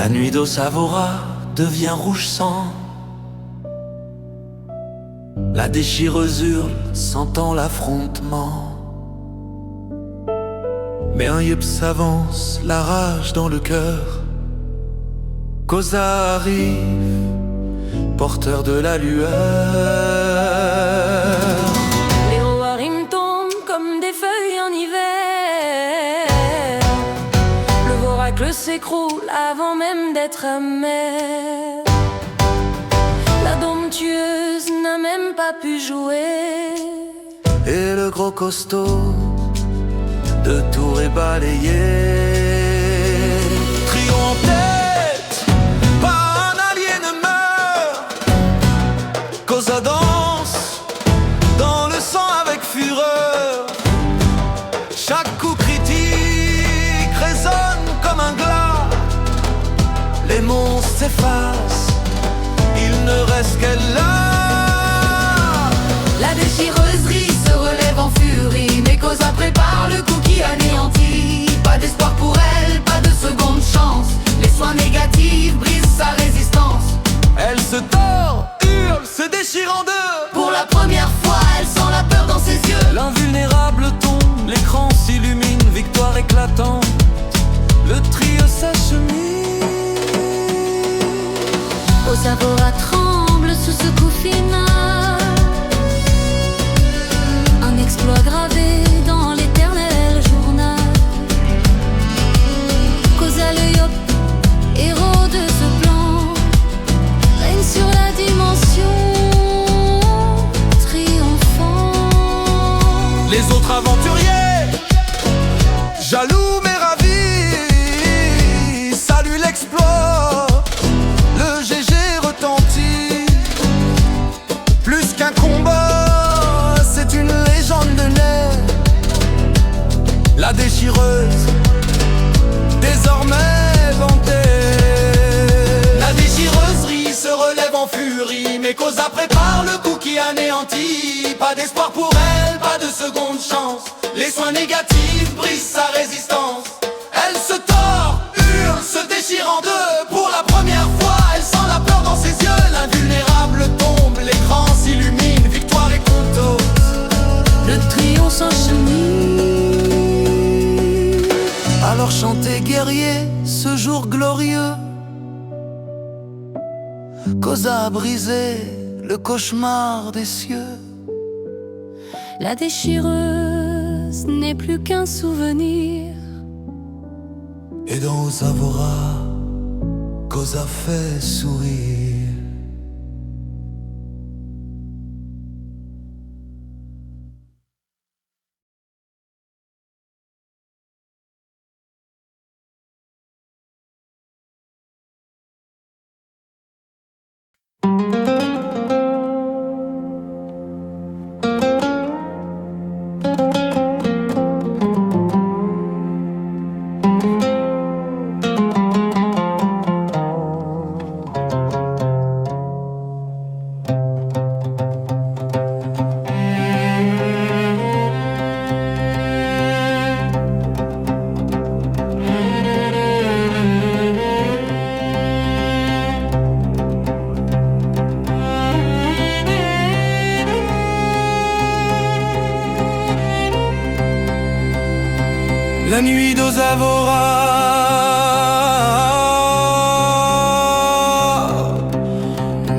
La nuit d'Osavora devient rouge sang. La déchireuse hurle, sentant l'affrontement. Mais un yep s'avance, la rage dans le cœur. Koza arrive, porteur de la lueur. Les Rohirrim tombent comme des feuilles en hiver. Le Voracle s'écroule avant même d'être amer. La domptueuse n'a même pas pu jouer. Et le gros costaud de Tours est balayé. Trio en tête, pas un allié ne meurt. Koza danse dans le sang avec fureur. Chaque coup critique résonne comme un glas. Les monstres s'effacent, il ne reste qu'elle là. La déchireuse rit, se relève en furie, mais Koza prépare le coup qui anéantit. Pas d'espoir pour elle, pas de seconde chance. Les soins négatifs brisent sa résistance. Elle se tord, hurle, se déchire en deux. Pour la première fois, elle sent la peur dans ses yeux. L'invulnérable tombe, l'écran s'illumine, victoire éclatante. Le trio s'achemine. Osavora tremble sous ce coup final. Un exploit gravé dans l'éternel journal. Koza le Yop, héros de ce plan, règne sur la dimension, triomphant. Les autres aventuriers, jaloux mais ravis, saluent l'exploit. Le GG retentit. Plus qu'un combat, c'est une légende de naine. La déchireuse, désormais vantée. La déchireuse rit, se relève en furie, mais Koza prépare le coup qui anéantit. Pas d'espoir pour elle, pas de seconde chance. Les soins négatifs brisent sa résistance. Elle se tord, hurle, se déchire en deux. Pour la première fois, elle sent la peur dans ses yeux. L'invulnérable tombe, l'écran s'illumine, victoire et conto. Le trio s'enchemine. Alors chantez guerrier ce jour glorieux. Koza a brisé le cauchemar des cieux. La déchireuse n'est plus qu'un souvenir. Et dans Osavora, Koza fait sourire. La nuit d'Osavora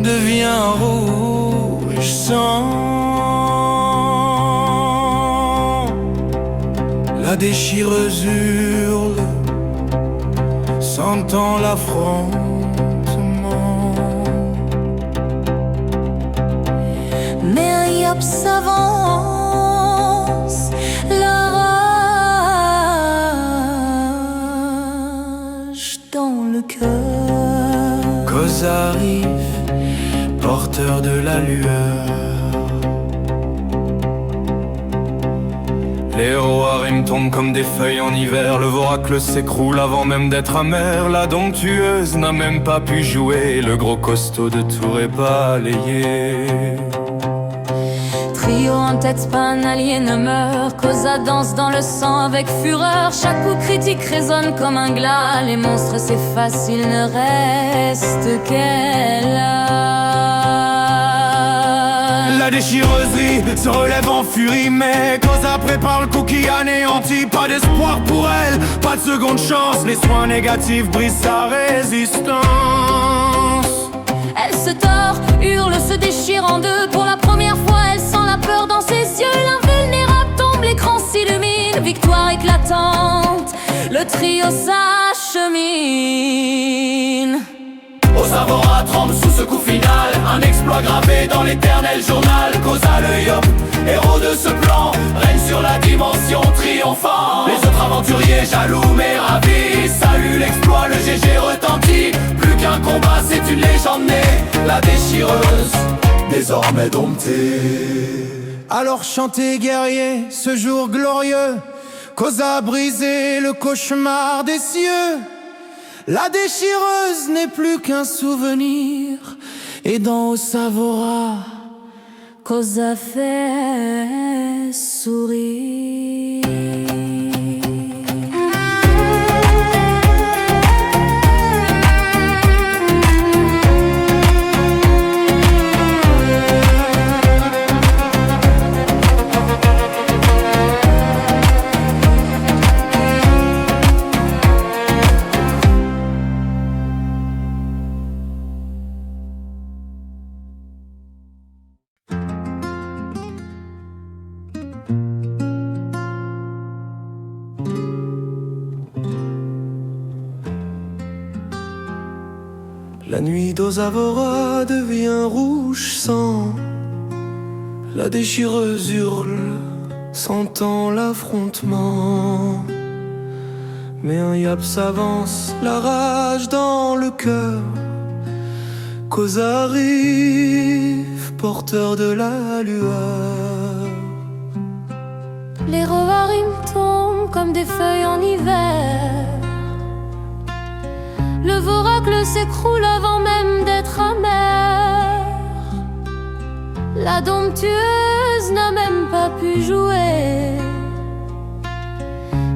devient rouge sang. La déchireuse hurle, sentant l'affrontement. Mais un Yop s'avance, la rage dans le cœur. Koza arrive, porteur de la lueur. Les Rohirrim tombent comme des feuilles en hiver. Le Voracle s'écroule avant même d'être amer. La domptueuse n'a même pas pu jouer. Le gros costaud de Tours est balayé. trio en tête, pas un allié ne meurt. Cosa danse dans le sang avec fureur. Chaque coup critique résonne comme un glas. Les monstres s'effacent, il ne reste qu'elle. La déchireuse se relève en furie, mais Cosa prépare le coup qui anéantit. Pas d'espoir pour elle, pas de seconde chance. Les soins négatifs brisent sa résistance. Elle se tord, hurle, se déchire en deux. Pour la première fois, elle sent la peur dans ses yeux. L'invulnérable tombe, l'écran s'illumine. Victoire éclatante, le trio s'achemine. Osavora tremble sous ce coup final, un exploit gravé dans l'éternel journal. Cosa le Yop, héros de ce plan, règne sur la dimension triomphante. Les autres aventuriers jaloux mais ravis saluent l'exploit, le GG retentit. Plus qu'un combat, c'est une légende née, la déchireuse, désormais domptée. Alors chantez guerriers, ce jour glorieux, Cosa a brisé le cauchemar des cieux. La déchireuse n'est plus qu'un souvenir, et dans Osavora, Cosa fait sourire. La nuit d'Osavora devient rouge sang. La déchireuse hurle, sentant l'affrontement. Mais un yap s'avance, la rage dans le cœur. Cosa arrive, porteur de la lueur. Les Rohirrim tombent comme des feuilles en hiver. Le Voracle s'écroule avant même d'être amer. La domptueuse n'a même pas pu jouer,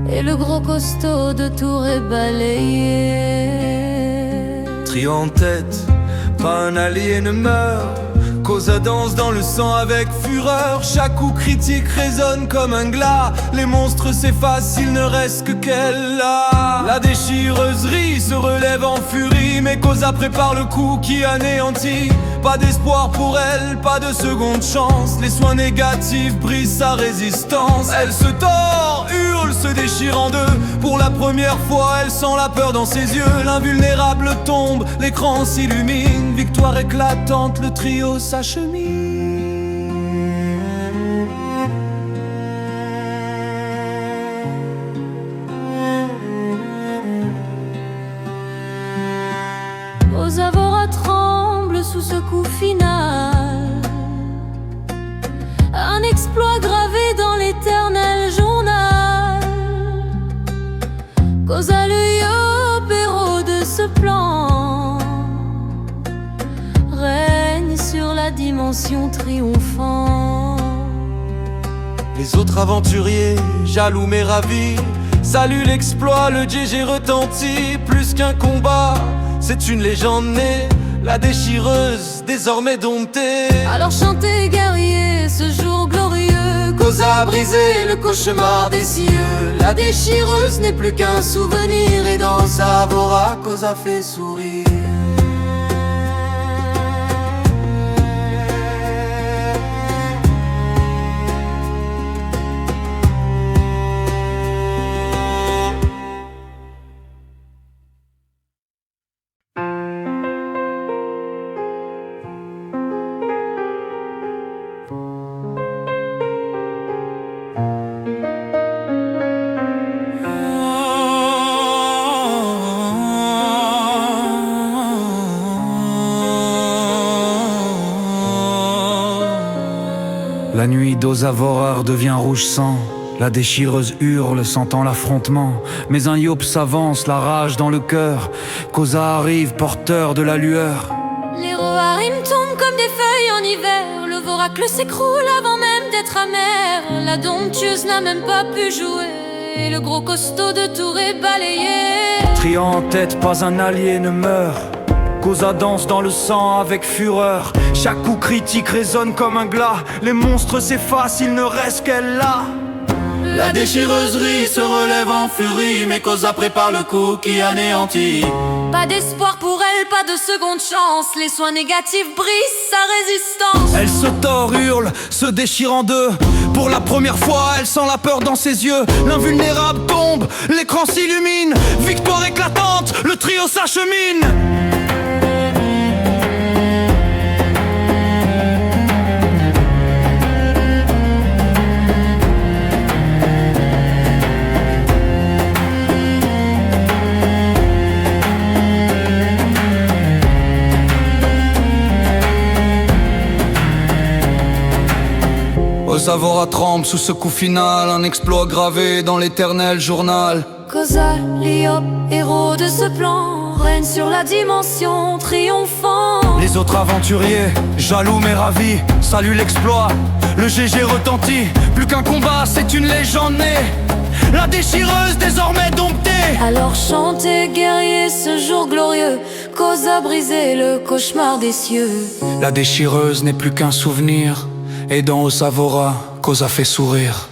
et le gros costaud de tour est balayé. Trio en tête, pas un allié ne meurt. Cosa danse dans le sang avec fureur. Chaque coup critique résonne comme un glas. Les monstres s'effacent, il ne reste que qu'elle là. La déchireuse rit, se relève en furie, mais Cosa prépare le coup qui anéantit. Pas d'espoir pour elle, pas de seconde chance. Les soins négatifs brisent sa résistance. Elle se tord, hurle, se déchire en deux. Pour la première fois, elle sent la peur dans ses yeux. L'invulnérable tombe, l'écran s'illumine. Victoire éclatante, le trio s'achemine. Osavora tremble sous ce coup final, un exploit gravé dans l'éternel journal. Cosa le Yop, héros de ce plan, règne sur la dimension triomphante. Les autres aventuriers, jaloux mais ravis, saluent l'exploit, le GG retentit. Plus qu'un combat, c'est une légende née, la déchireuse désormais domptée. Alors chantez guerriers, ce jour glorieux, Cosa a brisé le cauchemar des cieux. La déchireuse n'est plus qu'un souvenir, et dans Osavora, Cosa fait sourire. La nuit d'Osavora devient rouge sang. La déchireuse hurle, sentant l'affrontement. Mais un Yop s'avance, la rage dans le cœur. Cosa arrive, porteur de la lueur. Les roharim tombent comme des feuilles en hiver. Le voracle s'écroule avant même d'être amer. La domptueuse n'a même pas pu jouer. Et le gros costaud de Tours est balayé. Triant en tête, pas un allié ne meurt. Cosa danse dans le sang avec fureur. Chaque coup critique résonne comme un glas. Les monstres s'effacent, il ne reste qu'elle là. La déchireuse rit, se relève en furie, mais Cosa prépare le coup qui anéantit. Pas d'espoir pour elle, pas de seconde chance. Les soins négatifs brisent sa résistance. Elle se tord, hurle, se déchire en deux. Pour la première fois, elle sent la peur dans ses yeux. L'invulnérable tombe, l'écran s'illumine. Victoire éclatante, le trio s'achemine. Osavora tremble sous ce coup final, un exploit gravé dans l'éternel journal. Cosa, Liob, héros de ce plan, règne sur la dimension triomphant. Les autres aventuriers, jaloux mais ravis, saluent l'exploit. Le GG retentit, plus qu'un combat, c'est une légende née. La déchireuse désormais domptée. Alors chantez, guerriers, ce jour glorieux. Cosa brisé le cauchemar des cieux. La déchireuse n'est plus qu'un souvenir. Et dans Osavora, Cosa fait sourire.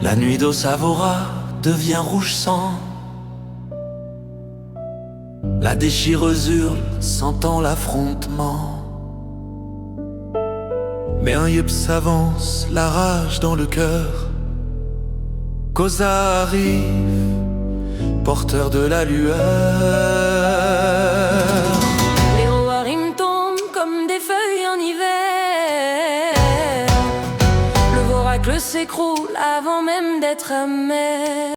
La nuit d'Osavora devient rouge sang. La déchireuse hurle, sentant l'affrontement. Mais un yep s'avance, la rage dans le cœur. Cosa arrive, porteur de la lueur. Les roharim tombent comme des feuilles en hiver. Le voracle s'écroule avant même d'être amer.